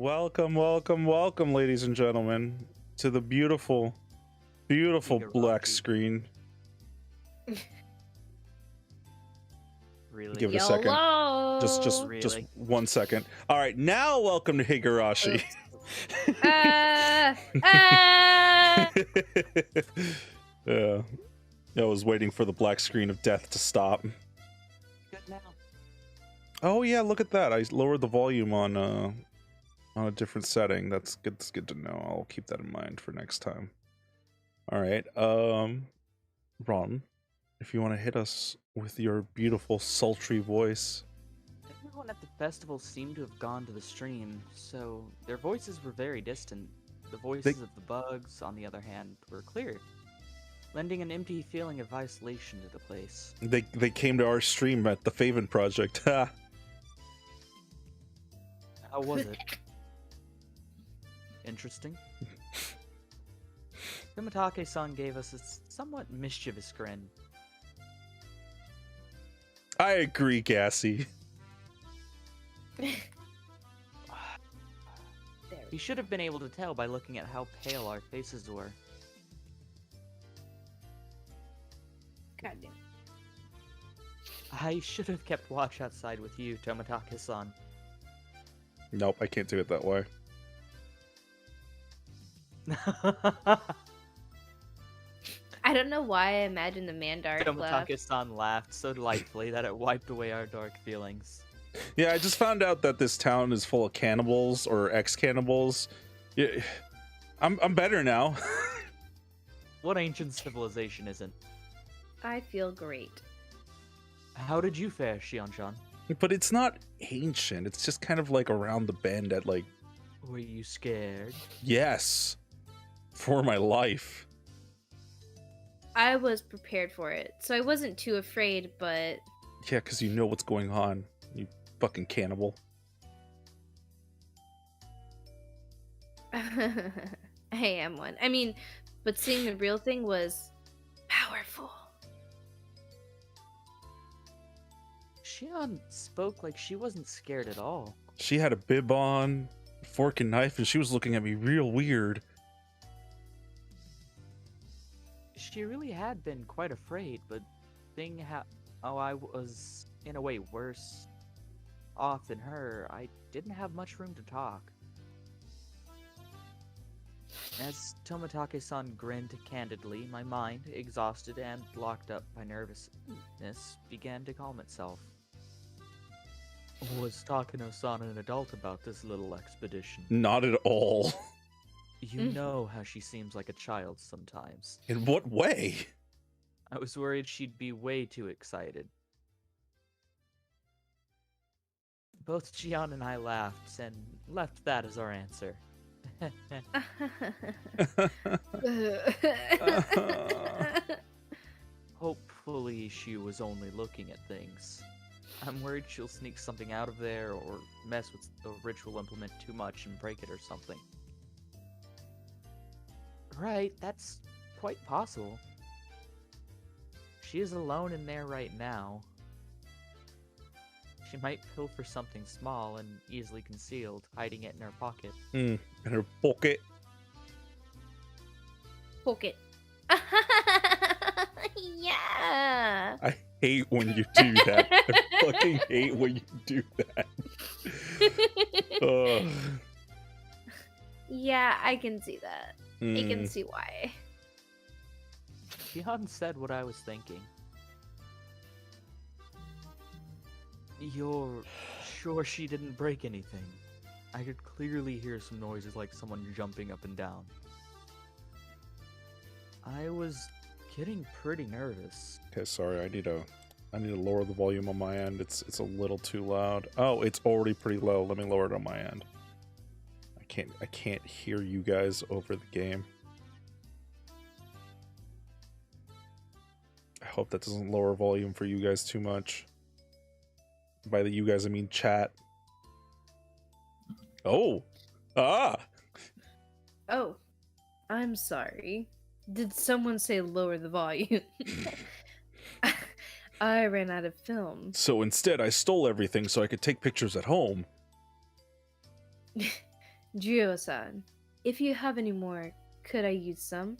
Welcome, welcome, welcome, ladies and gentlemen, to the beautiful, beautiful black screen. Really? Give it a second. YOLO! Just 1 second. All right, now welcome to Higurashi. Yeah, I was waiting for the black screen of death to stop. Good now. Oh yeah, look at that! I lowered the volume on a different setting. That's good. That's good to know. I'll keep that in mind for next time. All right, Ron, if you want to hit us with your beautiful sultry voice. Everyone at the festival seemed to have gone to the stream, so their voices were very distant. The voices of the bugs, on the other hand, were clear, lending an empty feeling of isolation to the place. They came to our stream at the Faeven Project. Ha! How was it? Interesting. Tomatake-san gave us a somewhat mischievous grin. I agree, Gassy. He should have been able to tell by looking at how pale our faces were. Goddamn. I should have kept watch outside with you, Tomatake-san. Nope, I can't do it that way. I don't know why I imagine the Mandark laugh. Tomatake-san laughed so delightfully that it wiped away our dark feelings. Yeah, I just found out that this town is full of cannibals or ex-cannibals. Yeah, I'm better now. What ancient civilization isn't? I feel great. How did you fare, Shion-chan? But it's not ancient. It's just kind of like around the bend at like... Were you scared? Yes. For my life. I was prepared for it, so I wasn't too afraid, but... Yeah, because you know what's going on. You fucking cannibal. I am one. I mean, but seeing the real thing was powerful. Shion spoke like she wasn't scared at all. She had a bib on, fork and knife, and she was looking at me real weird. She really had been quite afraid, but I was in a way worse off than her. I didn't have much room to talk. As Tomatake-san grinned candidly, my mind, exhausted and locked up by nervousness, began to calm itself. Was Takano-san an adult about this little expedition? Not at all. You know how she seems like a child sometimes. In what way? I was worried she'd be way too excited. Both Shion and I laughed and left that as our answer. Hopefully she was only looking at things. I'm worried she'll sneak something out of there or mess with the ritual implement too much and break it or something. Right, that's quite possible. She is alone in there right now. She might pilfer something small and easily concealed, hiding it in her pocket. In her pocket. Pocket. Yeah. I hate when you do that. I fucking hate when you do that. Yeah, I can see that. I can see why. Shion said what I was thinking. You're sure she didn't break anything? I could clearly hear some noises like someone jumping up and down. I was getting pretty nervous. Okay, sorry. I need to lower the volume on my end. It's a little too loud. Oh, it's already pretty low. Let me lower it on my end. I can't hear you guys over the game. I hope that doesn't lower volume for you guys too much. By the you guys, I mean chat. Oh! Ah! Oh, I'm sorry. Did someone say lower the volume? I ran out of film. So instead, I stole everything so I could take pictures at home. Jio-san, if you have any more, could I use some?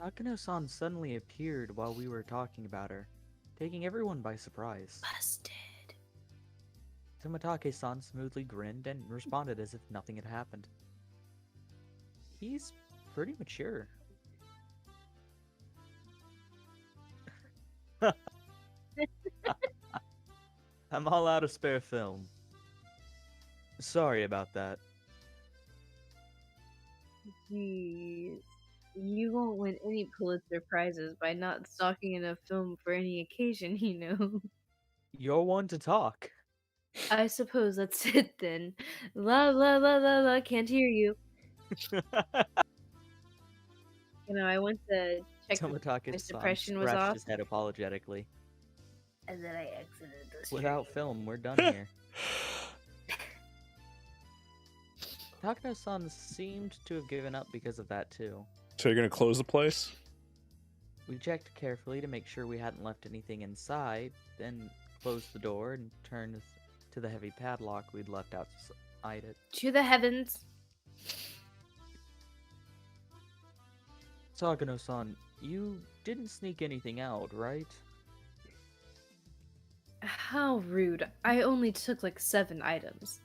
Takano-san suddenly appeared while we were talking about her, taking everyone by surprise. Busted. Tomatake-san smoothly grinned and responded as if nothing had happened. He's pretty mature. I'm all out of spare film. Sorry about that. Jeez. You won't win any Pulitzer Prizes by not stocking enough film for any occasion, you know. You're one to talk. I suppose that's it then. La la la la la, can't hear you. I went to check if my Tomatake-san suppression was scratched off, his head apologetically. and then I exited the stream. Without film, we're done here. Takano-san seemed to have given up because of that too. So you're gonna close the place? We checked carefully to make sure we hadn't left anything inside, then closed the door and turned to the heavy padlock we'd left outside it. To the heavens. Sagano-san, you didn't sneak anything out, right? How rude. I only took like 7 items.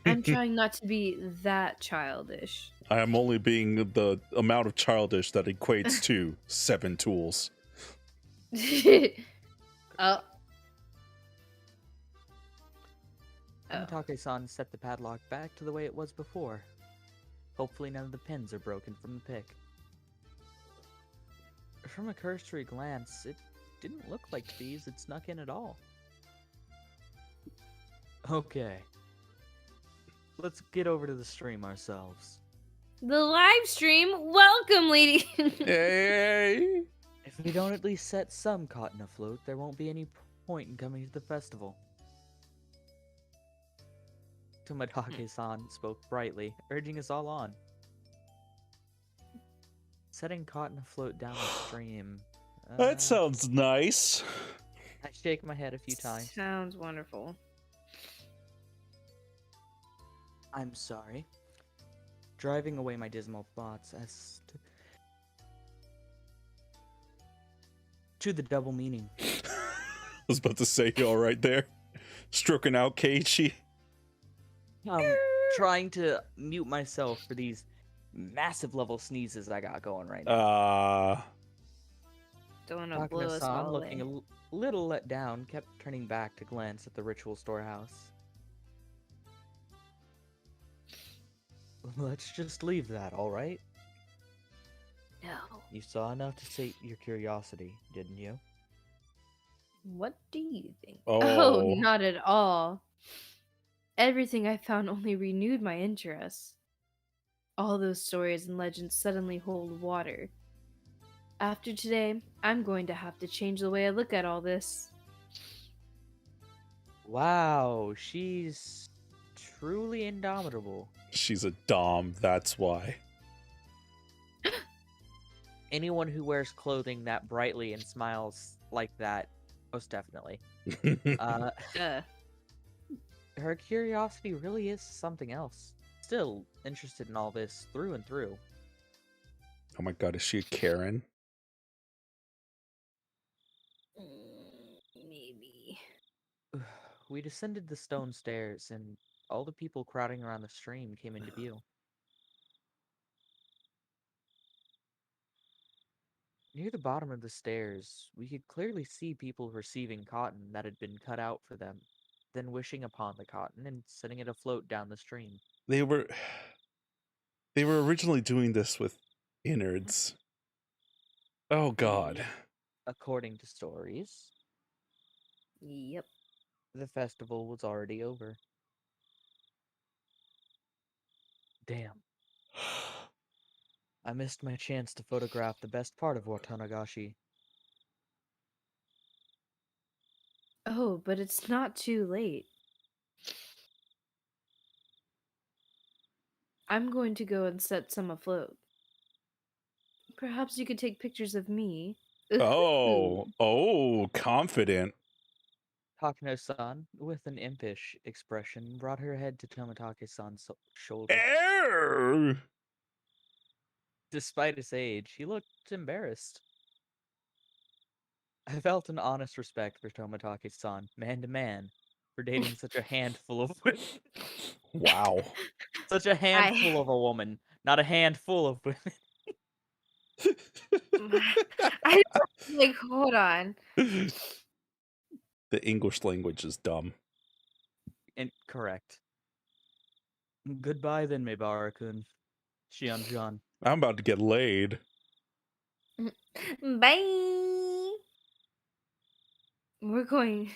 I'm trying not to be that childish. I am only being the amount of childish that equates to 7 tools. Oh. Tomatake-san set the padlock back to the way it was before. Hopefully none of the pins are broken from the pick. From a cursory glance, it didn't look like thieves had snuck in at all. Okay. Let's get over to the stream ourselves. The live stream? Welcome, lady! Hey! If we don't at least set some cotton afloat, there won't be any point in coming to the festival. Tomatake-san spoke brightly, urging us all on. Setting cotton afloat down the stream. That sounds nice. I shake my head a few times. Sounds wonderful. I'm sorry. Driving away my dismal thoughts as to the double meaning. I was about to say, you all right there? Stroking out Keiichi. I'm trying to mute myself for these massive level sneezes I got going right now. Don't want to blow us Takano-san, all looking away. a little let down, kept turning back to glance at the ritual storehouse. Let's just leave that, alright? No. You saw enough to sate your curiosity, didn't you? What do you think? Oh. Not at all. Everything I found only renewed my interest. All those stories and legends suddenly hold water. After today, I'm going to have to change the way I look at all this. Wow, she's truly indomitable. She's a dom, that's why. Anyone who wears clothing that brightly and smiles like that, most definitely. Her curiosity really is something else. Still interested in all this through and through. Oh my god, is she a Karen? Maybe. We descended the stone stairs, and all the people crowding around the stream came into view. Near the bottom of the stairs, we could clearly see people receiving cotton that had been cut out for them, then wishing upon the cotton and setting it afloat down the stream. They were originally doing this with innards. Oh god. According to stories, Yep. the festival was already over. Damn. I missed my chance to photograph the best part of Watanagashi. Oh, but it's not too late. I'm going to go and set some afloat. Perhaps you could take pictures of me. Oh, confident. Takano-san, with an impish expression, brought her head to Tomitake-san's shoulder. Err! Despite his age, he looked embarrassed. I felt an honest respect for Tomitake-san, man to man, for dating such a handful of women. Wow. Such a handful of a woman, not a handful of women. I like, hold on. The English language is dumb. Correct. Goodbye then, Meibara-kun. Shion-chan. I'm about to get laid. Bye. We're going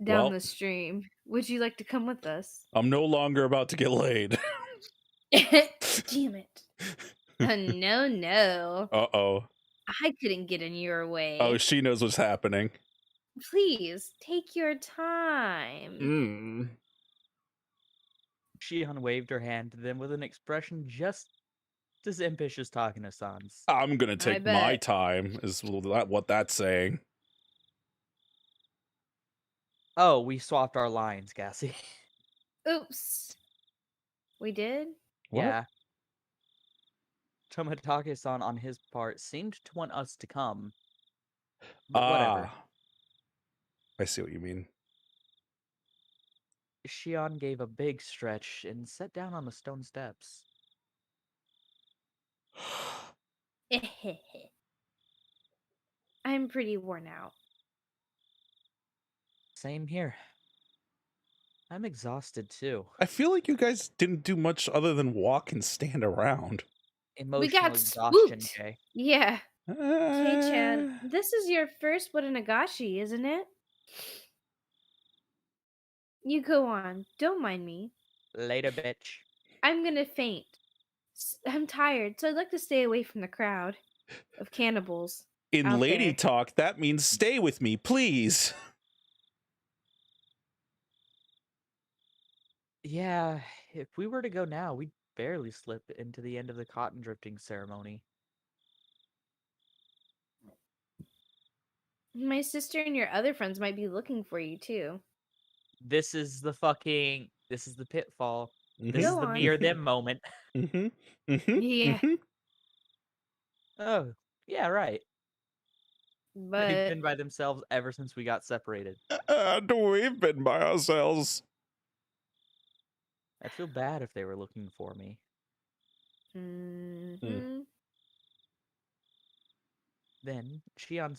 down Well, the stream. Would you like to come with us? I'm no longer about to get laid. Damn it. No, no. Uh-oh. I couldn't get in your way. Oh, she knows what's happening. Please, take your time. Shion waved her hand to them with an expression just as impish as Takano-san's. I'm gonna take my bet. time, is what that's saying. Oh, we swapped our lines, Cassie. Oops. We did? What? Yeah. Tomitake-san, on his part, seemed to want us to come. But whatever. I see what you mean. Shion gave a big stretch and sat down on the stone steps. I'm pretty worn out. Same here. I'm exhausted too. I feel like you guys didn't do much other than walk and stand around. Emotional We got exhaustion, spooked. Jay. Yeah. Uh, Kei-chan, this is your first Nagashi, isn't it? You go on. Don't mind me. Later, bitch. I'm gonna faint. I'm tired, so I'd like to stay away from the crowd of cannibals. In out lady there. talk, that means stay with me, please. Yeah, if we were to go now, we'd barely slip into the end of the cotton drifting ceremony. My sister and your other friends might be looking for you too. This is the pitfall. Mhm. This is Go the on. me or them moment. Yeah. Oh, yeah, right. They've But been by themselves ever since we got separated. And we've been by ourselves. I'd feel bad if they were looking for me. Then, Shion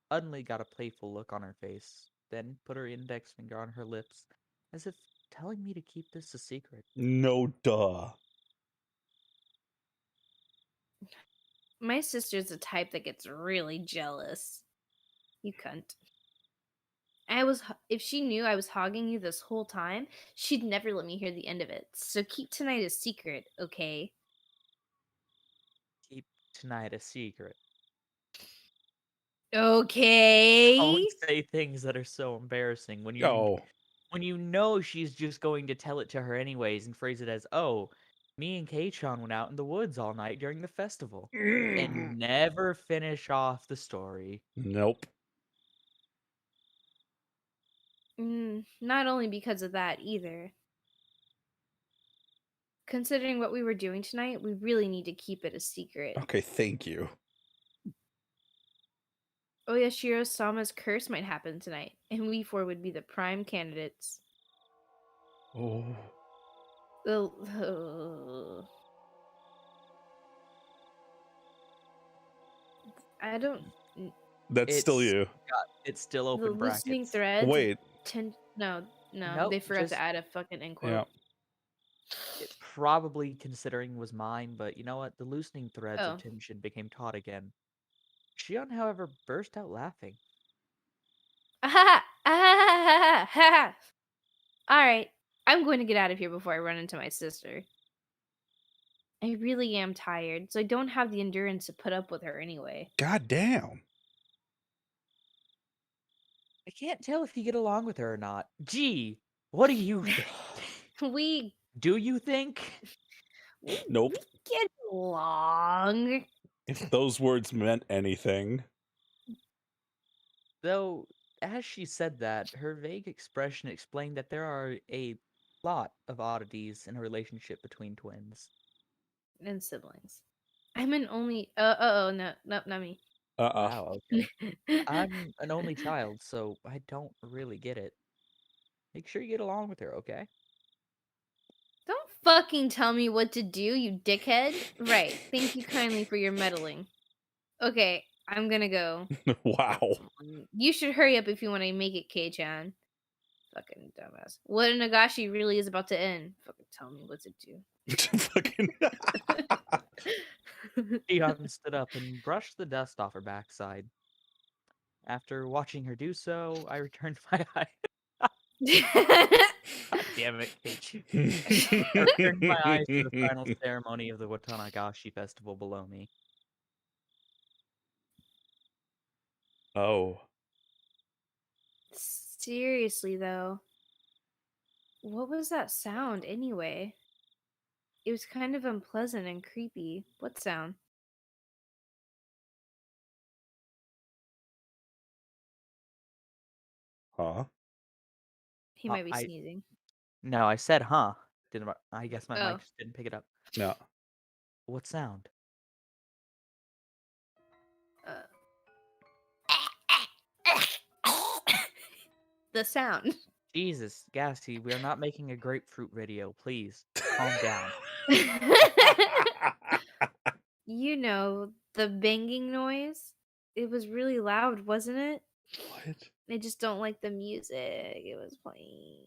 suddenly got a playful look on her face, then put her index finger on her lips, as if telling me to keep this a secret. No duh. my sister's the type that gets really jealous. You cunt. If she knew I was hogging you this whole time, she'd never let me hear the end of it. So keep tonight a secret, okay? Keep tonight a secret. Okay. Don't say things that are so embarrassing when you know she's just going to tell it to her anyways and phrase it as, "Oh, me and Kei-chan went out in the woods all night during the festival," and never finish off the story. Nope. Not only because of that either. Considering what we were doing tonight, we really need to keep it a secret. Okay, thank you. Oyashiro-sama's curse might happen tonight, and we four would be the prime candidates. Oh. I don't. That's still you. It's still open The listening brackets. threads. Wait. No, Nope, they forgot just- to add a fucking end quote. Yeah. It probably considering was mine, but you know what? The loosening threads Oh. of tension became taut again. Shion, however, burst out laughing. Alright, I'm going to get out of here before I run into my sister. I really am tired, so I don't have the endurance to put up with her anyway. God damn. I can't tell if you get along with her or not. Gee, what do you think? We Do you think? Nope. get along. If those words meant anything. Though, As she said that, her vague expression explained that there are a lot of oddities in a relationship between twins. And siblings. I'm an only. No, no, not me. Wow, okay. I'm an only child, so I don't really get it. Make sure you get along with her, okay? Don't fucking tell me what to do, you dickhead. Right. Thank you kindly for your meddling. Okay, I'm gonna go. Wow. You should hurry up if you want to make it, K-chan. Fucking dumbass. What Nagashi really is about to end. Fucking tell me what to do. Fucking. Shion stood up and brushed the dust off her backside. After watching her do so, I returned my eye. God damn it, Keiichi. I returned my eyes to the final ceremony of the Watanagashi festival below me. Oh. Seriously, though. What was that sound, anyway? It was kind of unpleasant and creepy. What sound? Huh? He might be I sneezing. No, I said, huh. I guess my mic Oh. just didn't pick it up. No. What sound? Uh. The sound. Jesus, Gassy, we are not making a grapefruit video. Please, calm down. You know, the banging noise? It was really loud, wasn't it? What? I just don't like the music it was playing.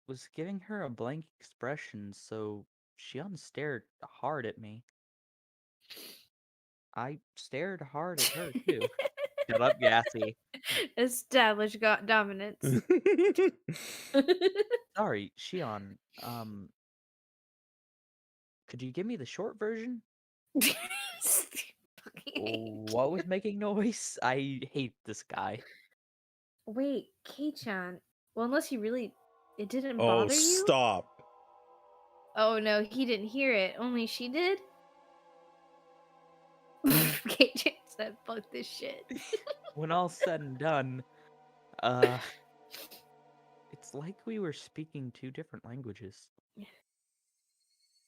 Was giving her a blank expression, so Shion stared hard at me. I stared hard at her, too. Shut up, Gassy. Establish dominance. Sorry, Shion, could you give me the short version? Fucking hate What you. was making noise? I hate this guy. Wait, Kei-chan. Well, unless he really... It didn't Oh, bother you? stop. Oh no, he didn't hear it. Only she did? Kei-chan said, fuck this shit. When all's said and done, uh, it's like we were speaking two different languages.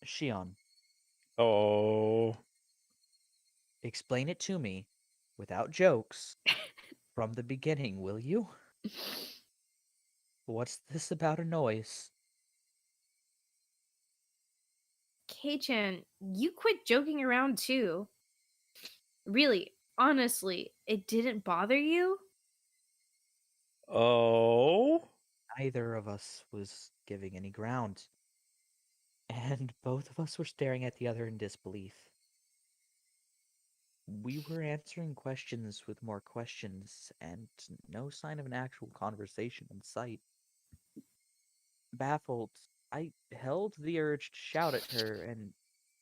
Shion, Oh. explain it to me, without jokes, from the beginning, will you? What's this about a noise? Kei-chan, you quit joking around too. Really, honestly, it didn't bother you? Oh. Neither of us was giving any ground, and both of us were staring at the other in disbelief. We were answering questions with more questions, and no sign of an actual conversation in sight. Baffled, I held the urge to shout at her and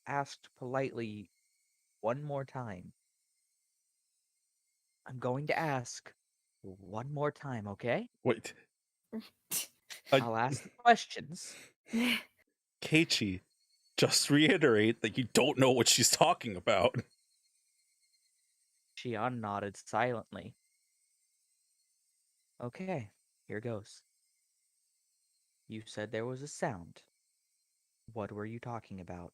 asked politely one more time. I'm going to ask one more time, okay? Wait. Uh, I'll ask the questions. Keiichi, just reiterate that you don't know what she's talking about. Shion nodded silently. Okay, here goes. You said there was a sound. What were you talking about?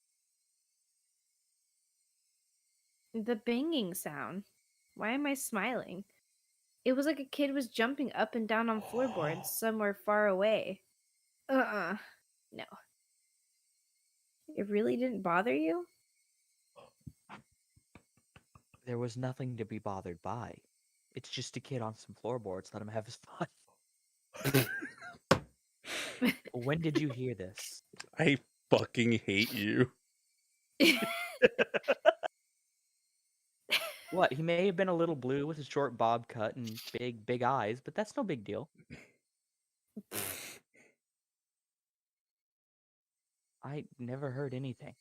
The banging sound. Why am I smiling? It was like a kid was jumping up and down on floorboards somewhere far away. No. It really didn't bother you? There was nothing to be bothered by. It's just a kid on some floorboards. Let him have his fun. When did you hear this? I fucking hate you. What? He may have been a little blue with a short bob cut and big eyes, but that's no big deal. I never heard anything.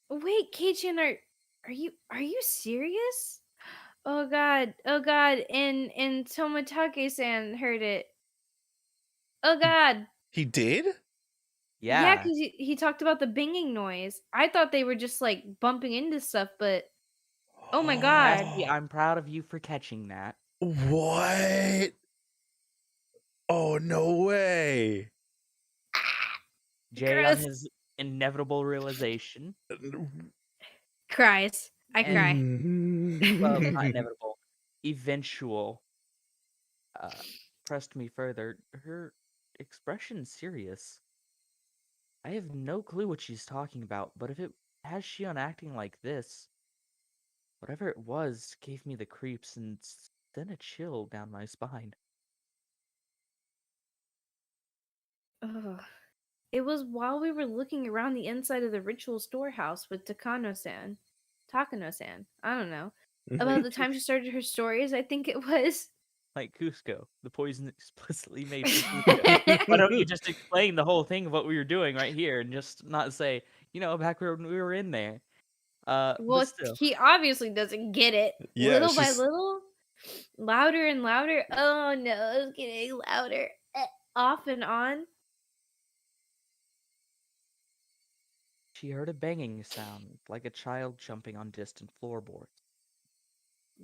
Wait, Keichin, are you serious? Oh god, and Tomatake-san heard it. Oh god. He did? Yeah, Yeah, because he talked about the binging noise. I thought they were just like bumping into stuff, but Oh my god. Cassie, I'm proud of you for catching that. What? Oh, no way. Jay on Gross. his inevitable realization. Cries. I cry. Well, not inevitable. Eventual. Pressed me further. Her expression's serious. I have no clue what she's talking about, but if it has Shion acting like this, whatever it was gave me the creeps and sent a chill down my spine. Ugh. It was while we were looking around the inside of the ritual storehouse with Takano-san, I don't know, about the time she started her stories, I think it was. Like Cusco, the poison explicitly made for Cusco. Why don't you just explain the whole thing of what we were doing right here and just not say, back when we were in there? But Well, still. he obviously doesn't get it. Yeah, Little by she's little, louder and louder. Oh no, it's getting louder. Off and on. She heard a banging sound, like a child jumping on distant floorboards.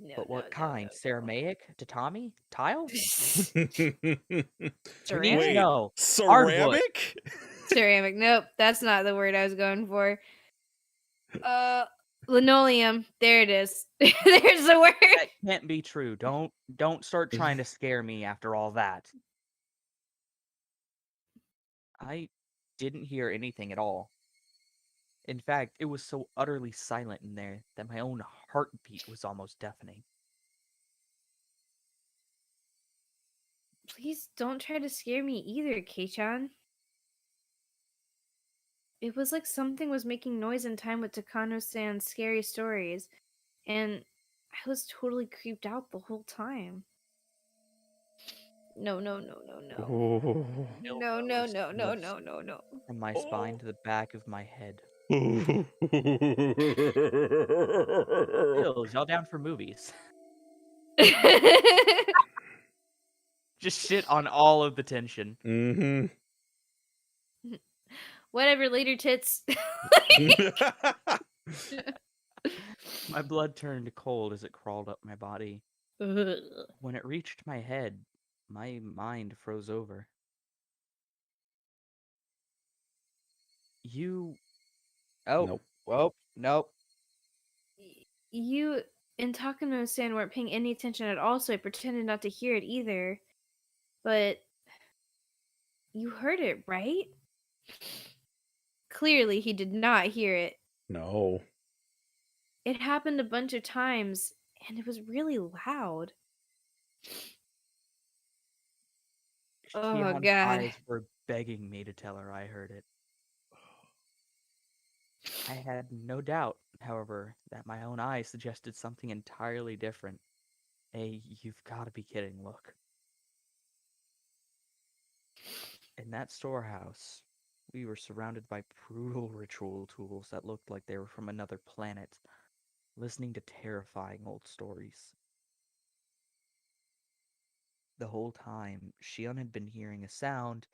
No, But no, what no, kind? no, Ceramaic? Tatami? Tile? no. We need to Ceramic? know. Hardwood. ceramic? Ceramic. Nope, that's not the word I was going for. Linoleum. There it is. There's the word. That can't be true. Don't start trying to scare me after all that. I didn't hear anything at all. In fact, it was so utterly silent in there that my own heartbeat was almost deafening. Please don't try to scare me either, Kei-chan. It was like something was making noise in time with Takano-san's scary stories, and I was totally creeped out the whole time. No, no, no, no, no. Oh. Chill No, no, rose no, no, almost no, no, no. from my spine to the back of my head. Chills, y'all down for movies? Just shit on all of the tension. Mm-hmm. Whatever, later tits. My blood turned cold as it crawled up my body. Ugh. When it reached my head, my mind froze over. You. Oh, Nope. well, nope. You and Takano-san weren't paying any attention at all, so I pretended not to hear it either. But you heard it, right? Clearly, he did not hear it. No. It happened a bunch of times, and it was really loud. Oh, Shion's God. eyes were begging me to tell her I heard it. I had no doubt, however, that my own eyes suggested something entirely different. A you've gotta be kidding look. In that storehouse, we were surrounded by brutal ritual tools that looked like they were from another planet, listening to terrifying old stories. The whole time, Shion had been hearing a sound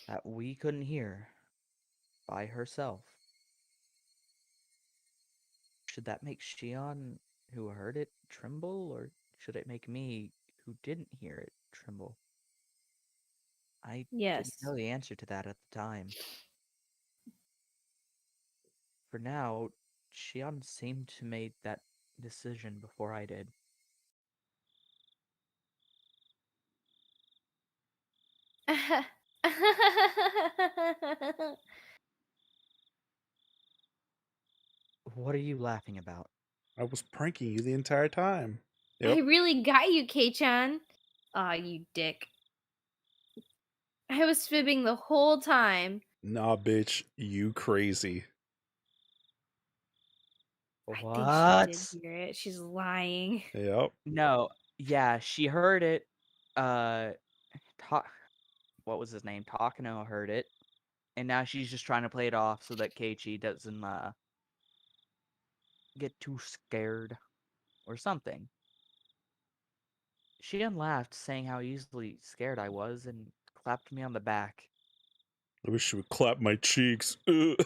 that we couldn't hear by herself. Should that make Shion, who heard it, tremble, or should it make me, who didn't hear it, tremble? I didn't Yes. know the answer to that at the time. For now, Shion seemed to make that decision before I did. What are you laughing about? I was pranking you the entire time. I Yep. really got you, Kei-chan. Aw, you dick. I was fibbing the whole time. Nah, bitch. You crazy. I think she did What? hear it. She's lying. Yep. No, yeah, she heard it. Uh, Ta- what was his name? Takano heard it, and now she's just trying to play it off so that Keiichi doesn't get too scared or something. Shion laughed, saying how easily scared I was, and clapped me on the back. I wish you would clap my cheeks. Ugh. Oh,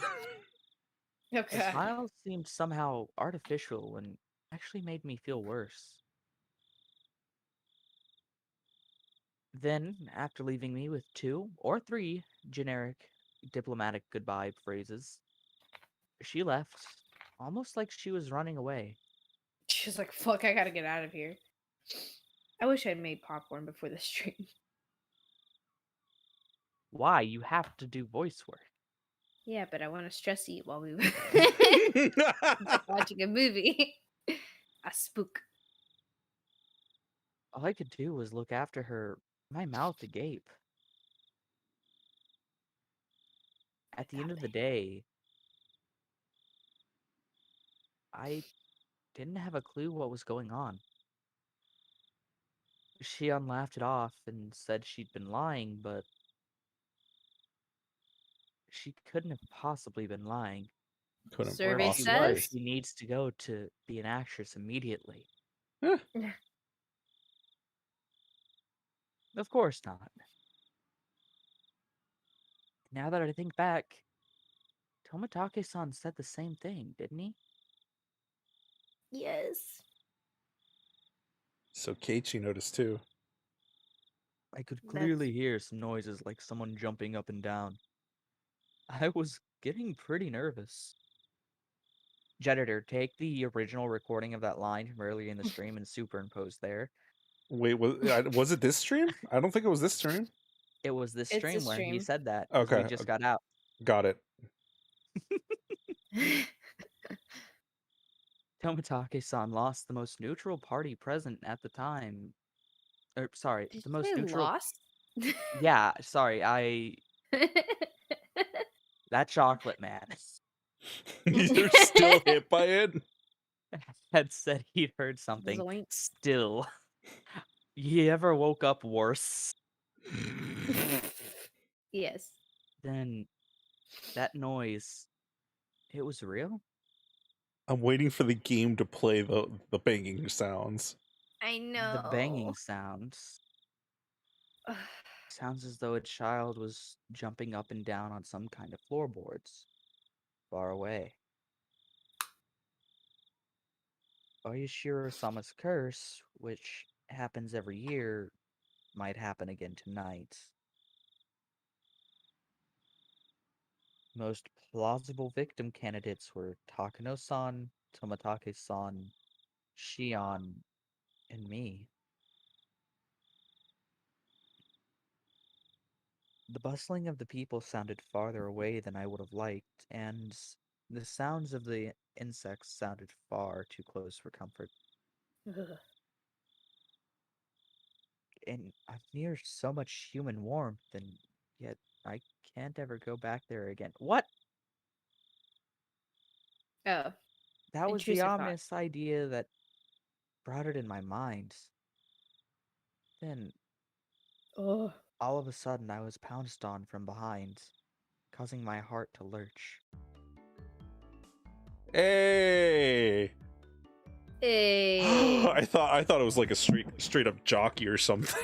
The God. smile seemed somehow artificial and actually made me feel worse. Then, after leaving me with 2 or 3 generic diplomatic goodbye phrases, she left, almost like she was running away. She's like, fuck, I gotta get out of here. I wish I'd made popcorn before the stream. Why? You have to do voice work. Yeah, but I want to stress eat while we like watching a movie. A spook. All I could do was look after her, my mouth agape. At the end of the day, I didn't have a clue what was going on. She unlaughed it off and said she'd been lying, but she couldn't have possibly been lying. Couldn't Or if Survey she was, possibly. says. she needs to go to be an actress immediately. Eh, Of course not. Now that I think back, Tomatake-san said the same thing, didn't he? Yes. so Keiichi noticed too. I could That's clearly hear some noises like someone jumping up and down. I was getting pretty nervous. Janitor, take the original recording of that line from earlier in the stream and superimpose there. Wait, was it this stream? I don't think it was this stream. It was this It's a stream where he stream. said that, because we Okay, just got out. got it. Tomatake-san lost the most neutral party present at the time. Sorry, Did the you most say neutral. lost? Yeah, sorry, that chocolate man You're still hit by it. had said he'd heard something. Zoinks. Still, you ever woke up worse Yes. than that noise? It was real? I'm waiting for the game to play the banging sounds. I know. The banging sounds. Sounds as though a child was jumping up and down on some kind of floorboards. Far away. Oyashiro-sama's curse, which happens every year, might happen again tonight. Most plausible victim candidates were Takano-san, Tomatake-san, Shion, and me. The bustling of the people sounded farther away than I would have liked, and the sounds of the insects sounded far too close for comfort. Ugh. And I've near so much human warmth, and yet I can't ever go back there again. What? Oh, That was the intrusive thought. ominous idea that brought it in my mind. Then, Oh. all of a sudden, I was pounced on from behind, causing my heart to lurch. Hey! Hey. I thought it was like a straight up jockey or something.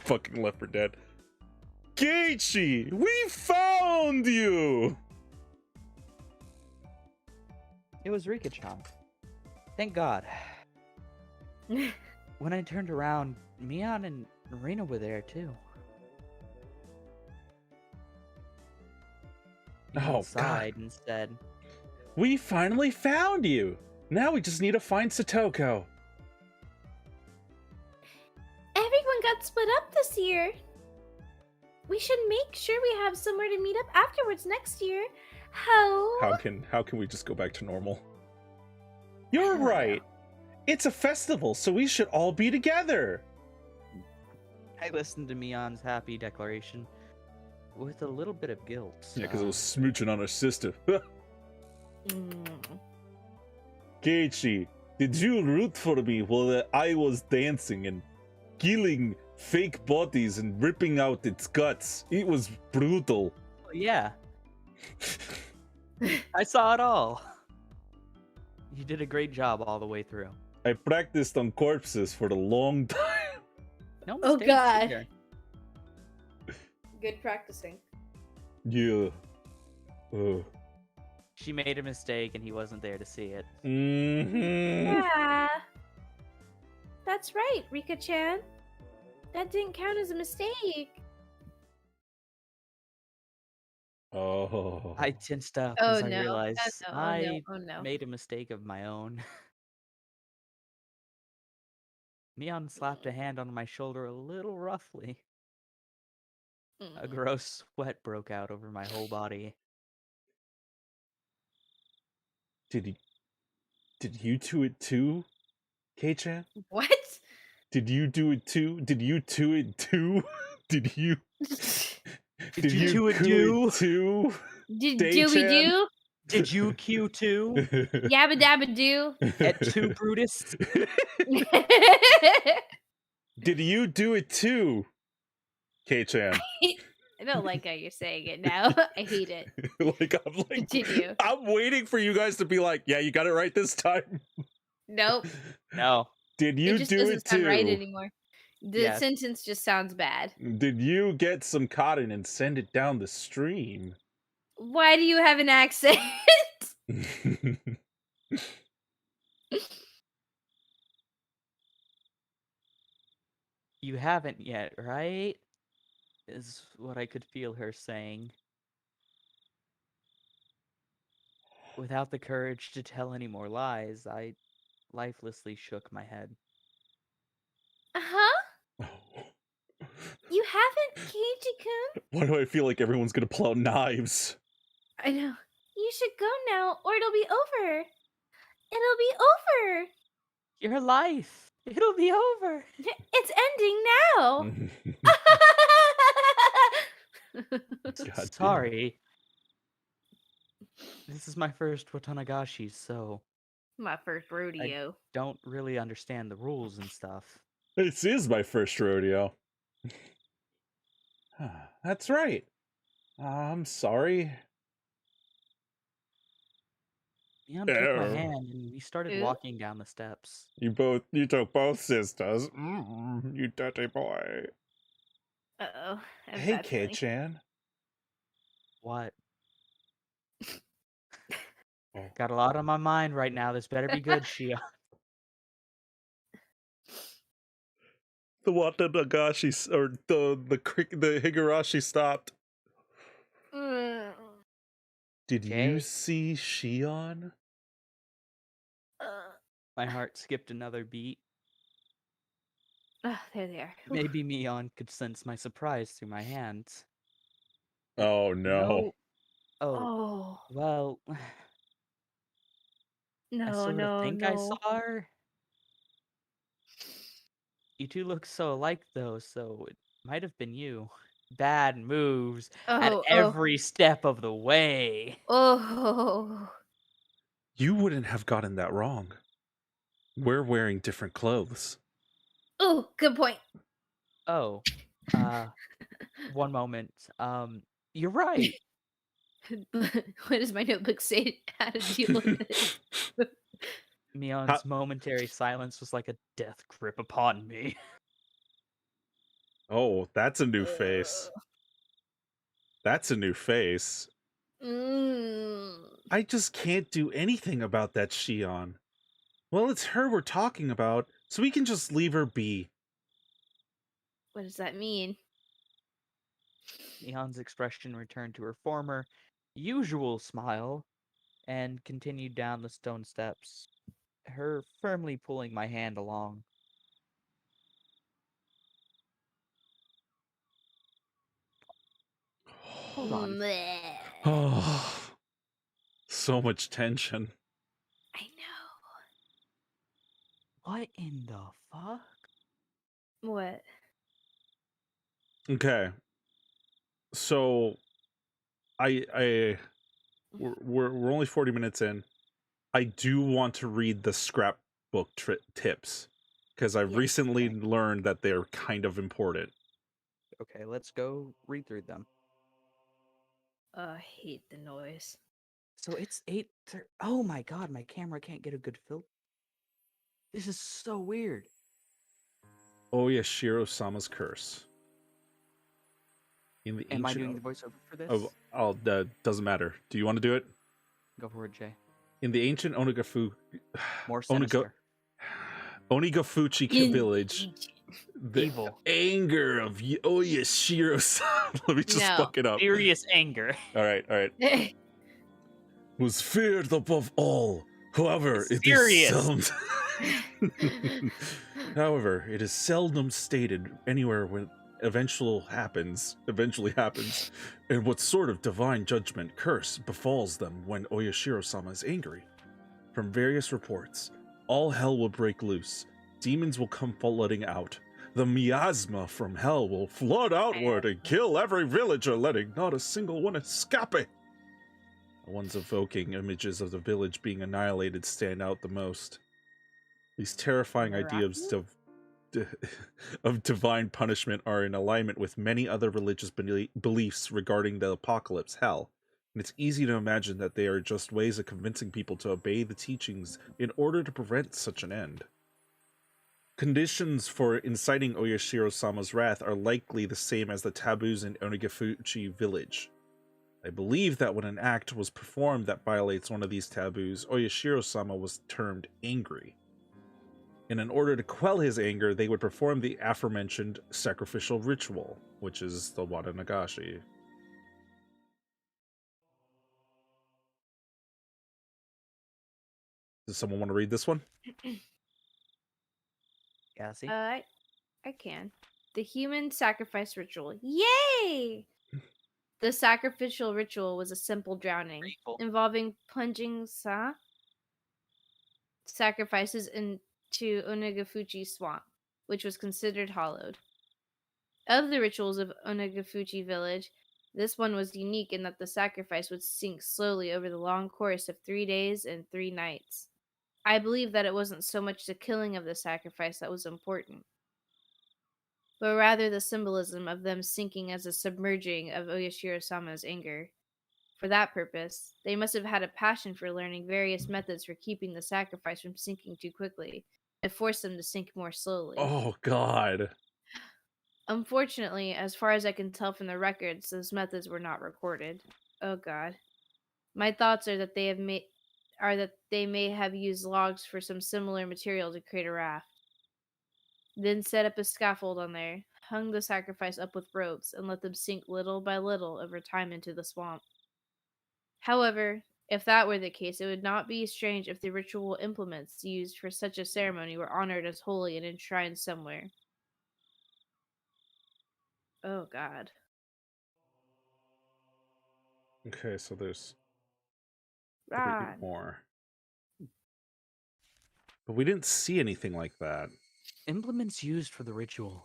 Fucking Left 4 Dead. Keiichi, we found you. It was Rika-chan. Thank God. When I turned around, Mion and Rena were there too. Oh, Sighed and said, We finally found you. Now we just need to find Satoko. Everyone got split up this year. We should make sure we have somewhere to meet up afterwards next year. How can we just go back to normal? You're right. It's a festival, so we should all be together. I listened to Mion's happy declaration with a little bit of guilt. Yeah, because it was smooching on her sister. Mm. Keiichi, did you root for me while I was dancing and killing fake bodies and ripping out its guts? It was brutal. Yeah. I saw it all. You did a great job all the way through. I practiced on corpses for a long time. No Oh, mistakes God. here. Good practicing. Yeah. She made a mistake and he wasn't there to see it. Mm-hmm. Yeah. That's right, Rika-chan. That didn't count as a mistake. Oh. I tensed up Oh as I no. Oh realized no. Oh no. I Oh no. made a mistake of my own. Neon slapped a hand on my shoulder a little roughly. A Mm. gross sweat broke out over my whole body. Did you do it too, K-chan? What? Did you do it too? Did you do it too? Did you Did you do it do do? it too? Do we Day-chan? do? Did you Q2? Yabba dabba do? At 2 Brutus? Did you do it too, K-chan? I don't like how you're saying it now. I hate it. Continue. I'm waiting for you guys to be like, yeah, you got it right this time. Nope. No. Did It you just do doesn't it sound right too? anymore. The Yes. sentence just sounds bad. Did you get some cotton and send it down the stream? Why do you have an accent? You haven't yet, right? Is what I could feel her saying. Without the courage to tell any more lies, I lifelessly shook my head. Huh? You haven't, Keiji-kun? Why do I feel like everyone's gonna pull out knives? I know. You should go now, or it'll be over. It'll be over. Your life! It'll be over! It's ending now. God Sorry. This is my first Watanagashi, so My first rodeo. don't really understand the rules and stuff. This is my first rodeo. That's right. I'm sorry. Neon took my Err. hand and we started Ooh. walking down the steps. You took both sisters. You dirty boy. Uh-oh. I have a Hey, bad feeling. K-chan. What? Oh. Got a lot on my mind right now. This better be good, Shia. The Watanagashi, or the Higurashi stopped. Mm. Did you Okay. see Shion? My heart skipped another beat. There they are. Maybe Neon could sense my surprise through my hands. Oh no. Oh, Oh. well, I No, sort of no, think I no. saw her. You two look so alike, though, so it might have been you. Bad moves at Oh, oh. every step of the way. Oh. You wouldn't have gotten that wrong. We're wearing different clothes. Oh, good point. Oh, one moment. You're right. What does my notebook say how to deal with it? Neon's momentary silence was like a death grip upon me. Oh, that's a new face. That's a new face. I just can't do anything about that Shion. Well, it's her we're talking about, so we can just leave her be. What does that mean? Neon's expression returned to her former, usual smile and continued down the stone steps, her firmly pulling my hand along. Hold on. Bleh. Oh, so much tension. I know. What in the fuck? What? Okay. So we're only 40 minutes in. I do want to read the scrapbook tips because I've Yes, recently okay. learned that they're kind of important. Okay, let's go read through them. I hate the noise. So it's 8:30. Oh my god, my camera can't get a good filter. This is so weird. Oh yeah, Shiro-sama's curse. In the Am I ancient doing the voiceover for this? doesn't matter. Do you want to do it? Go for it, Jay. In the ancient More Oniga, sinister. Onigafuchi village, the Evil. anger of Oyashiro-san. Let me just No. fuck it up. Furious anger. All right. Was feared above all. However, It's it furious. is seldom. However, it is seldom stated anywhere when eventually happens, and what sort of divine judgment curse befalls them when Oyashiro-sama is angry. From various reports, all hell will break loose. Demons will come flooding out. The miasma from hell will flood outward and kill every villager, letting not a single one escape. The ones evoking images of the village being annihilated stand out the most. These terrifying ideas of divine punishment are in alignment with many other religious beliefs regarding the apocalypse, hell. And it's easy to imagine that they are just ways of convincing people to obey the teachings in order to prevent such an end. Conditions for inciting Oyashiro-sama's wrath are likely the same as the taboos in Onigafuchi village. I believe that when an act was performed that violates one of these taboos, Oyashiro-sama was termed angry. And in order to quell his anger, they would perform the aforementioned sacrificial ritual, which is the Wada Nagashi. Does someone want to read this one? Cassie? I can. The human sacrifice ritual. Yay! The sacrificial ritual was a simple drowning Grateful. involving plunging sacrifices into Onagafuchi swamp, which was considered hallowed. Of the rituals of Onagafuchi village, this one was unique in that the sacrifice would sink slowly over the long course of 3 days and 3 nights. I believe that it wasn't so much the killing of the sacrifice that was important, but rather the symbolism of them sinking as a submerging of Oyashiro-sama's anger. For that purpose, they must have had a passion for learning various methods for keeping the sacrifice from sinking too quickly. It forced them to sink more slowly. Oh, God. Unfortunately, as far as I can tell from the records, those methods were not recorded. Oh God. My thoughts are that they may have used logs for some similar material to create a raft. Then set up a scaffold on there, hung the sacrifice up with ropes, and let them sink little by little over time into the swamp. However, if that were the case, it would not be strange if the ritual implements used for such a ceremony were honored as holy and enshrined somewhere. Oh God. Okay, so there's 3 Rod. more. But we didn't see anything like that. Implements used for the ritual.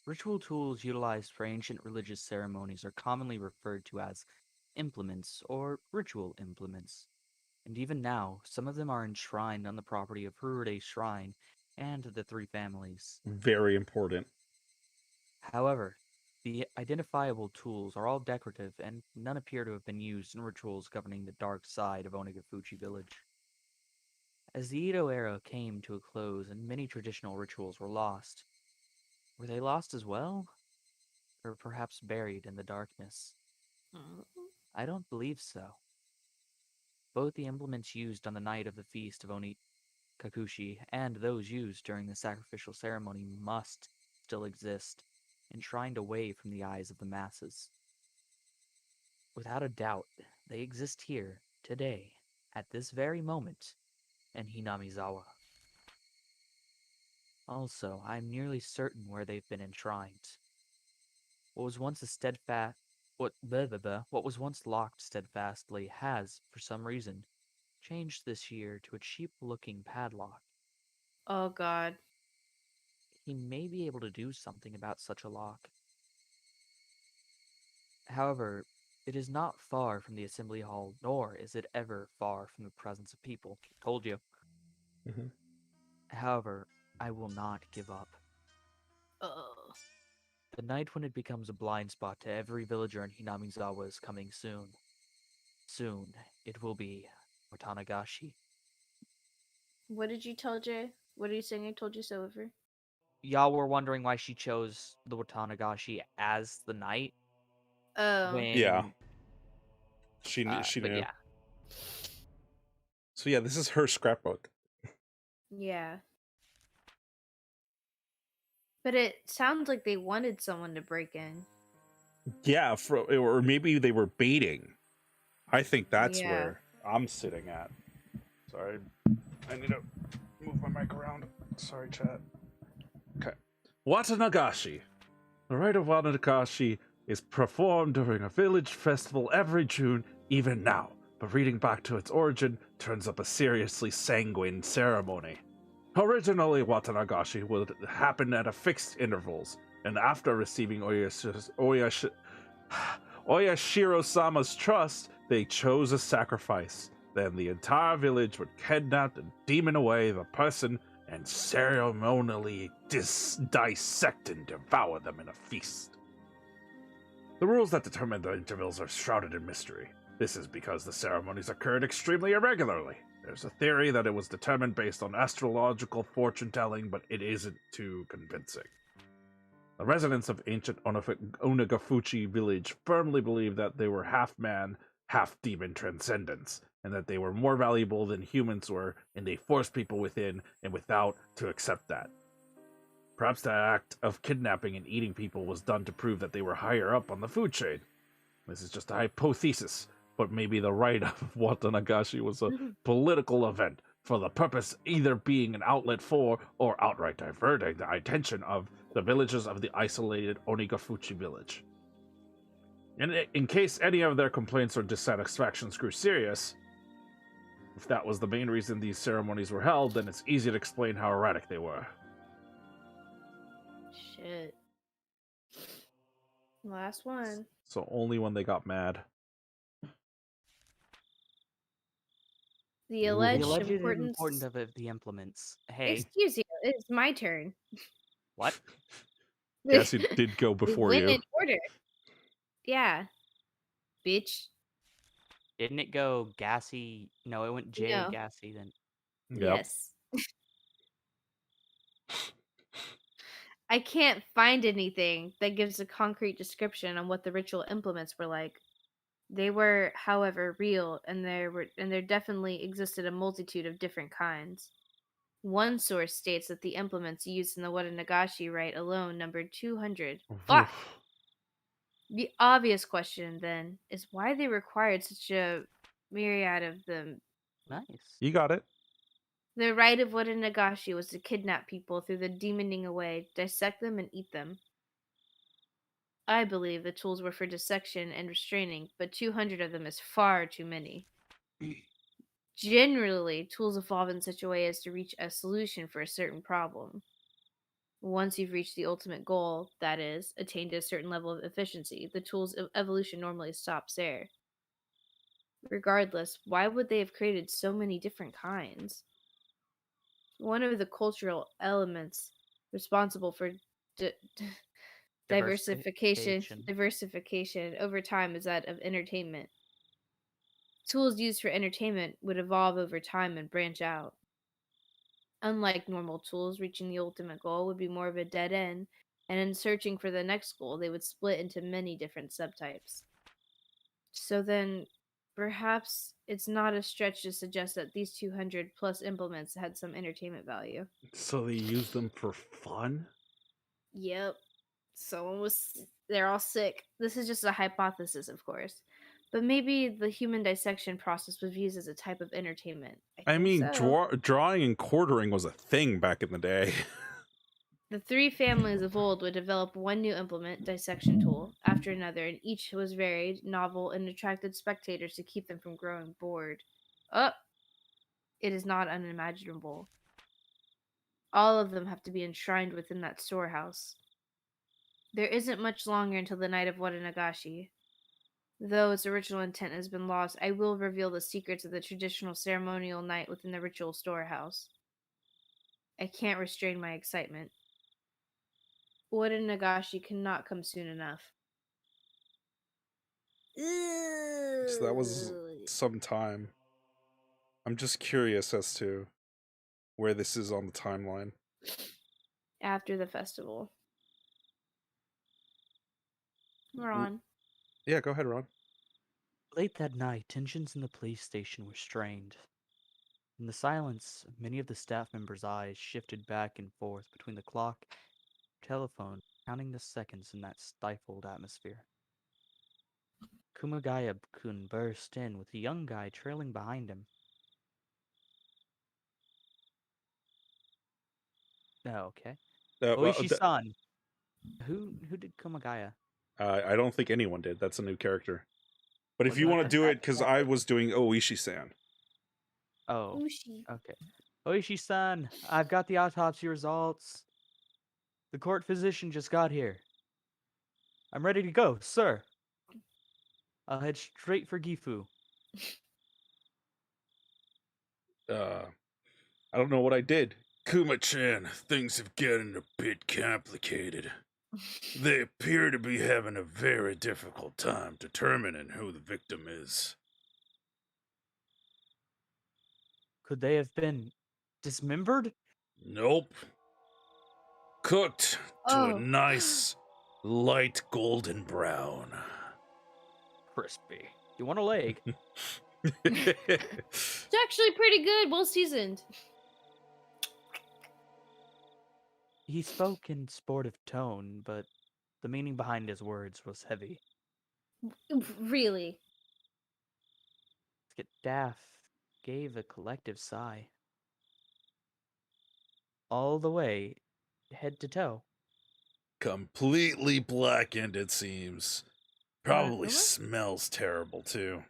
Ritual tools utilized for ancient religious ceremonies are commonly referred to as implements or ritual implements. And even now, some of them are enshrined on the property of Furude Shrine and the 3 families. Very important. However, the identifiable tools are all decorative, and none appear to have been used in rituals governing the dark side of Onagafuchi village. As the Edo era came to a close and many traditional rituals were lost, were they lost as well? Or perhaps buried in the darkness? I don't believe so. Both the implements used on the night of the feast of Onikakushi and those used during the sacrificial ceremony must still exist, enshrined away from the eyes of the masses. Without a doubt, they exist here, today, at this very moment, in Hinamizawa. Also, I'm nearly certain where they've been enshrined. What was once a steadfast what was once locked steadfastly has, for some reason, changed this year to a cheap-looking padlock. Oh God. He may be able to do something about such a lock. However, it is not far from the assembly hall, nor is it ever far from the presence of people. Told you. Mhm. However, I will not give up. Oh. The night when it becomes a blind spot to every villager in Hinamizawa is coming soon. Soon, it will be Watanagashi. What did you tell Jay? What are you saying? I told you so over. Y'all were wondering why she chose the Watanagashi as the night Oh. Yeah. when She but knew. yeah. So yeah, this is her scrapbook. Yeah. But it sounds like they wanted someone to break in. Yeah, or maybe they were baiting. I think that's Yeah. where I'm sitting at. Sorry, I need to move my mic around. Sorry, chat. Okay. Watanagashi. The rite of Watanagashi is performed during a village festival every June, even now. But reading back to its origin turns up a seriously sanguine ceremony. Originally, Watanagashi would happen at a fixed intervals, and after receiving Oyashiro-sama's trust, they chose a sacrifice. Then the entire village would kidnap and demon away the person and ceremonially dissect and devour them in a feast. The rules that determine the intervals are shrouded in mystery. This is because the ceremonies occurred extremely irregularly. There's a theory that it was determined based on astrological fortune telling, but it isn't too convincing. The residents of ancient Onagafuchi village firmly believed that they were half man, half demon transcendents, and that they were more valuable than humans were, and they forced people within and without to accept that. Perhaps the act of kidnapping and eating people was done to prove that they were higher up on the food chain. This is just a hypothesis, but maybe the rite of Watanagashi was a political event for the purpose either being an outlet for or outright diverting the attention of the villagers of the isolated Onigafuchi village. In case any of their complaints or dissatisfactions grew serious, if that was the main reason these ceremonies were held, then it's easy to explain how erratic they were. Shit. Last one. So only when they got mad. The Ooh. The alleged alleged importance. importance of the implements. Hey, Excuse you, it's my turn. what? Guess it did go We before went you. in order. Yeah, bitch. Didn't it go gassy? No, it went J No. gassy then. Yep. Yes. I can't find anything that gives a concrete description on what the ritual implements were like. They were, however, real, and there definitely existed a multitude of different kinds. One source states that the implements used in the Watanagashi rite alone numbered 200. Fuck! Oof. The obvious question, then, is why they required such a myriad of them. Nice. You got it. The rite of Watanagashi was to kidnap people through the demoning away, dissect them, and eat them. I believe the tools were for dissection and restraining, but 200 of them is far too many. Generally, tools evolve in such a way as to reach a solution for a certain problem. Once you've reached the ultimate goal, that is, attained a certain level of efficiency, the tool's evolution normally stops there. Regardless, why would they have created so many different kinds? One of the cultural elements responsible for di- diversification over time is that of entertainment. Tools used for entertainment would evolve over time and branch out. Unlike normal tools, reaching the ultimate goal would be more of a dead end, and in searching for the next goal, they would split into many different subtypes. So then, perhaps it's not a stretch to suggest that these 200 plus implements had some entertainment value. So they used them for fun? Yep. They're all sick. This is just a hypothesis, of course. But maybe the human dissection process was used as a type of entertainment. I I think mean, so. drawing and quartering was a thing back in the day. The three families of old would develop one new implement, dissection tool, after another, and each was varied, novel, and attracted spectators to keep them from growing bored. Oh, it is not unimaginable. All of them have to be enshrined within that storehouse. There isn't much longer until the night of Watanagashi. Though its original intent has been lost, I will reveal the secrets of the traditional ceremonial night within the ritual storehouse. I can't restrain my excitement. Watanagashi cannot come soon enough. So that was some time. I'm just curious as to where this is on the timeline. After the festival. We're on. Yeah, go ahead, Ron. Late that night, tensions in the police station were strained. In the silence, many of the staff members' eyes shifted back and forth between the clock and telephone, counting the seconds in that stifled atmosphere. Kumagaya-kun burst in with a young guy trailing behind him. Oh, okay. Well, Oishi-san. Who did Kumagaya? I don't think anyone did. That's a new character. But if Was you that want to the do it, fat because cat? I was doing Oishi-san. Oh, Ushi. okay. Oishi-san, I've got the autopsy results. The court physician just got here. I'm ready to go, sir. I'll head straight for Gifu. I don't know what I did. Kuma-chan, things have gotten a bit complicated. They appear to be having a very difficult time determining who the victim is. Could they have been dismembered? Nope. Cooked to a Oh. nice, light golden brown. Crispy. You want a leg? It's actually pretty good, well seasoned. He spoke in sportive tone, but the meaning behind his words was heavy. Really? Daff gave a collective sigh. All the way, head to toe. Completely blackened, it seems. Probably Glaucoma? smells terrible, too.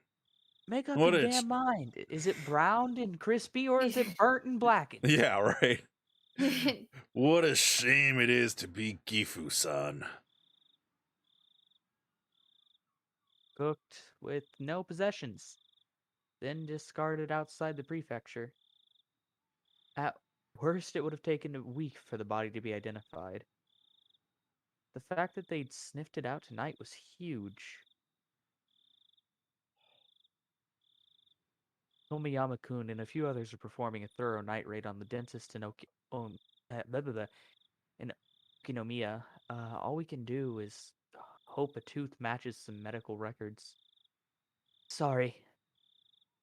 Make up What your a damn mind. Is it browned and crispy, or is it burnt and blackened? Yeah, right. What a shame it is to be Gifu-san. Cooked with no possessions, then discarded outside the prefecture. At worst, it would have taken a week for the body to be identified. The fact that they'd sniffed it out tonight was huge. Tomiyama-kun and a few others are performing a thorough night raid on the dentist in in Okinomiya. All we can do is hope a tooth matches some medical records. Sorry.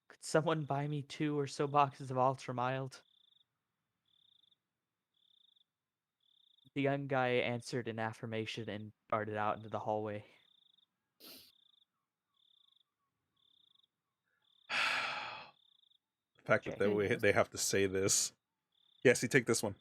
Could someone buy me 2 or so boxes of Ultra Mild? The young guy answered in affirmation and darted out into the hallway. The fact that they have to say this. Yes, you take this one.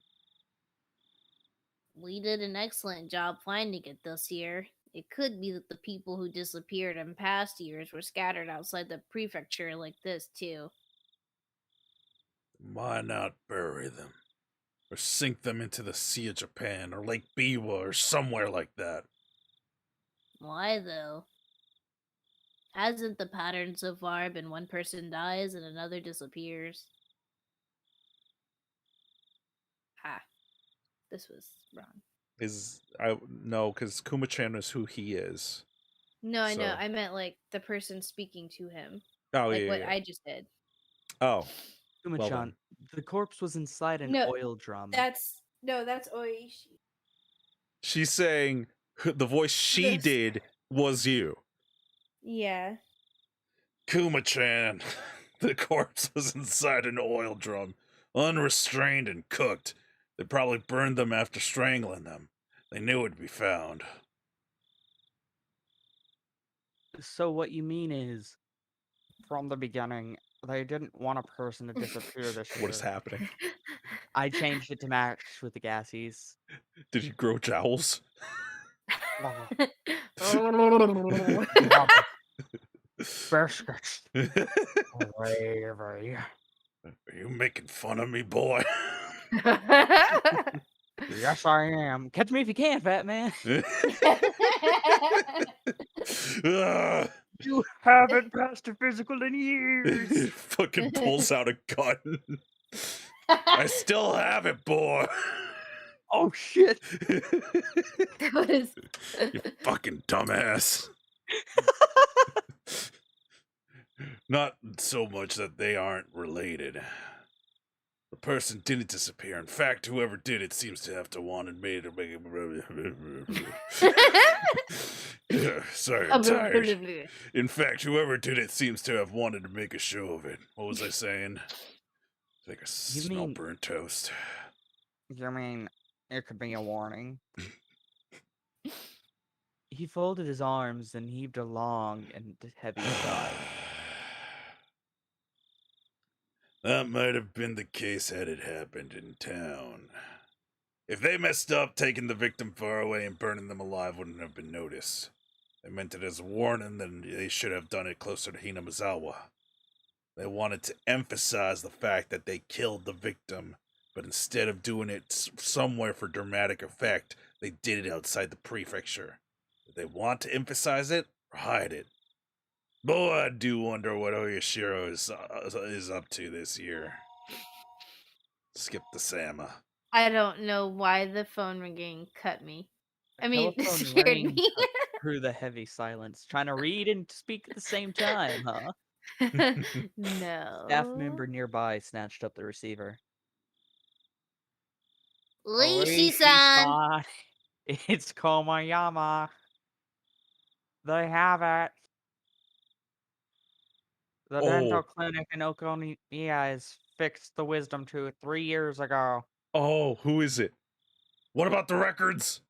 We did an excellent job finding it this year. It could be that the people who disappeared in past years were scattered outside the prefecture like this, too. Why not bury them? Or sink them into the Sea of Japan, or Lake Biwa, or somewhere like that. Why, though? Hasn't the pattern so far been one person dies and another disappears? Ha. This was wrong. No, because Kuma-chan is who he is. No, I know. So- I meant like the person speaking to him. Oh, Like yeah, what yeah. I just did. Oh, Kuma-chan, the corpse was inside an No, oil drum. that's Oishi. she's saying the voice she This- did was you. Yeah. Kuma-chan, the corpse was inside an oil drum, unrestrained and cooked. They probably burned them after strangling them. They knew it'd be found. So what you mean is, from the beginning, they didn't want a person to disappear this year. What is happening? I changed it to match with the gassies. Did you grow jowls? Biscuits. Gravy. Are you making fun of me, boy? Yes, I am. Catch me if you can, fat man. Ah, You haven't passed a physical in years. fucking pulls out a gun. I still have it, boy. Oh, shit. That was... You fucking dumbass. Not so much that they aren't related. The person didn't disappear. In fact, whoever did it seems to have to wanted me to make it. Sorry, I'm tired. In fact, whoever did it seems to have wanted to make a show of it. What was I saying? It's like I You smell mean- burnt toast. You mean it could be a warning? He folded his arms and heaved a long and heavy sigh. That might have been the case had it happened in town. If they messed up, taking the victim far away and burning them alive wouldn't have been noticed. They meant it as a warning, then they should have done it closer to Hinamizawa. They wanted to emphasize the fact that they killed the victim, but instead of doing it somewhere for dramatic effect, they did it outside the prefecture. Did they want to emphasize it or hide it? Boy, I do wonder what Oyashiro is up to this year. Skip the Sama. I don't know why the phone ringing cut me. I mean, Telephone scared rang me. through the heavy silence, trying to read and speak at the same time, huh? No. Staff member nearby snatched up the receiver. Rishi-san! Rishi-san, it's Komayama. They have it. The dental clinic in Okoniya has fixed the wisdom tooth 3 years ago. Oh, who is it? What about the records?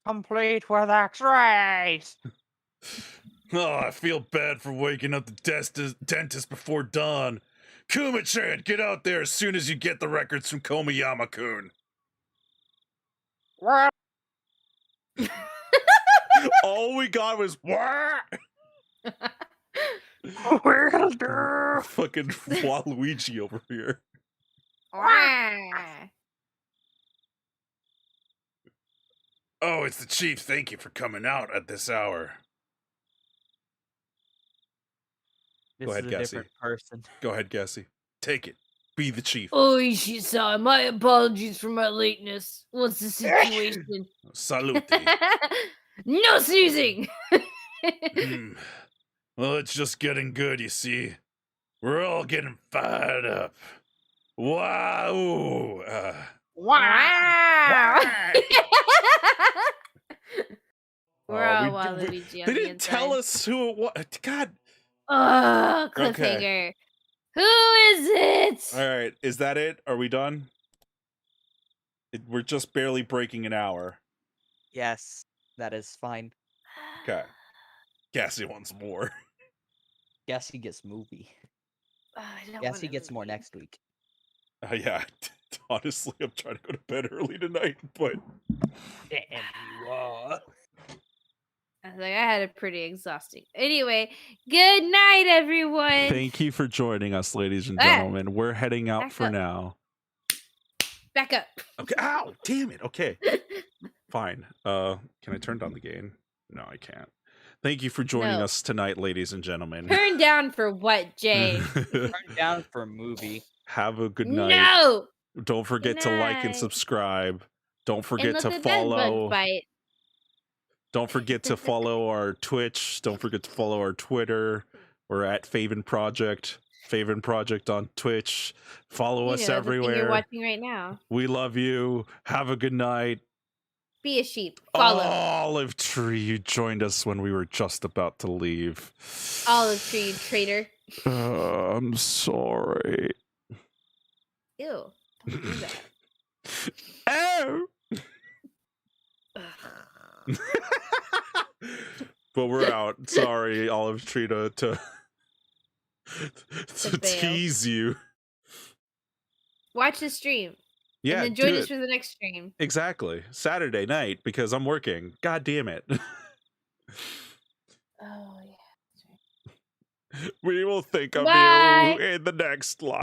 Complete with x-rays! Oh, I feel bad for waking up the dentist before dawn. Kuma-chan, get out there as soon as you get the records from Komayama-kun. What? All we got was what? Will do! Fucking Waluigi over here. Oh, it's the chief. Thank you for coming out at this hour. This Go ahead, is a Gassy. different person. Go ahead, Gassy. Take it. Be the chief. Oishi-san, my apologies for my lateness. What's the situation? Salute. No sneezing! Well, it's just getting good, you see. We're all getting fired up. Wow! Wow! We're all we Waluigi They on the didn't tell inside. us who it was. God. Oh, cliffhanger. Okay. Who is it? All right, is that it? Are we done? We're just barely breaking an hour. Yes, that is fine. Okay. Gassy wants more. Gassy gets movie. Oh, I don't Gassy wanna gets more movie. next week. Yeah, honestly, I'm trying to go to bed early tonight, but... Damn you are. I was like, I had a pretty exhausting. Anyway, good night, everyone. Thank you for joining us, ladies and gentlemen. We're heading out Back for up. now. Back up. Okay. Ow! Damn it. Okay. Fine. Can I turn down the gain? No, I can't. Thank you for joining us tonight, ladies and gentlemen. Turn down for what, Jay? Turn down for a movie. Have a good night. No! Don't forget to like and night. subscribe. Don't forget and to look at that bug follow. bite. Don't forget to follow our Twitch. Don't forget to follow our Twitter. We're at Faeven Project. Faeven Project on Twitch. Follow us The thing everywhere. you're watching right now. We love you. Have a good night. Be a sheep. Follow. Olive Tree, you joined us when we were just about to leave. Olive Tree, you traitor. I'm sorry. Ew. Don't do that. Oh! But we're out. Sorry, Olive Tree, to bail. tease you. Watch the stream. Yeah, and then join do us it. for the next stream. Exactly. Saturday night, because I'm working. God damn it. Oh, yeah. We will think of Bye. you in the next live.